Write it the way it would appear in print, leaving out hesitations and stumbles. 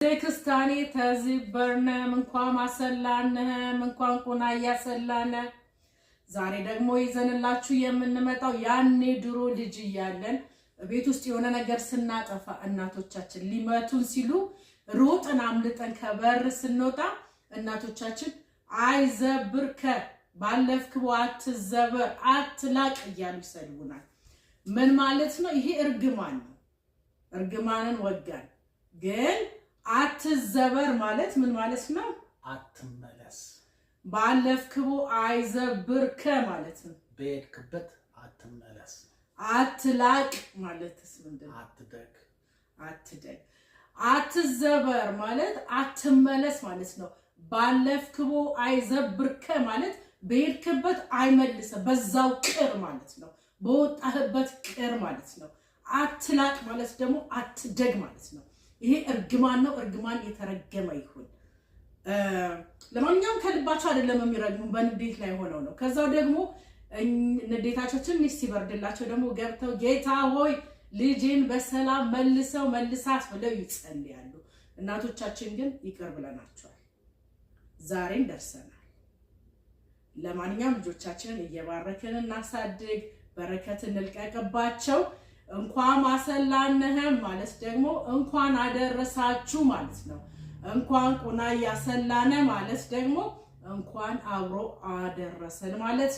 ክርስቲያኔ ተዝበርነ እንኳን ማሰላነ እንኳን ቆና ያሰላነ ዛሬ ደግሞ ይዘንላችሁ የምንመጣው ያኔ ድሮ ልጅ እያለን ቤት ውስጥ የሆነ ነገር ስናጠፋ እናቶቻችን ሊመቱን ሲሉ ሮጥን አምልጠን ከበር ስንወጣ እናቶቻችን አይዘብርከ ባለፍክው አትዘበር አትላቅ እያሉ ይሰልቡናል። ምን ማለት ነው? ይሄ እርግማን ነው። እርግማንን ወጋን። ግን አትዘበር ማለት ምን ማለት ነው? አትመለስ። ባለፍክው አይዘብርከ ማለት ነው። በሄድክበት አትመለስ። አትላቅ ማለትስ ምንድነው? አትደግ። አትዘበር ማለት አትመለስ ማለት ነው። ባለፍክው አይዘብርከ ማለት በሄድክበት አይመልሰ በዛው ቅር ማለት ነው። በወጣህበት ቅር ማለት ነው። አትላቅ ማለት ደግሞ አትደግ ማለት ነው። ይሄ እርግማን ነው። እርግማን የተረገመ ይሁን። ለማንኛውም ከልባቸው አይደለም የሚረግሙ በንዴት ላይ ሆነው ነው። ከዛው ደግሞ ንዴታቸው ትንሽ ሲበርድላቸው ደግሞ ገብተው ጌታ ሆይ ልጄን በሰላም መልሳት ብለው ይጸልያሉ። እናቶቻችን ግን ይቅር ብለናቸዋል። ዛሬም ደርሰናል። ለማንኛውም ልጆቻችንን እየባረክን እናሳድግ፣ በረከትን እንልቀቅባቸው። እንኳን ማሰላነህም ማለት ደግሞ እንኳን አደረሳችሁ ማለት ነው። እንኳን ቁና ያሰላነ ማለት ደግሞ እንኳን አብሮ አደረሰን ማለት ነው።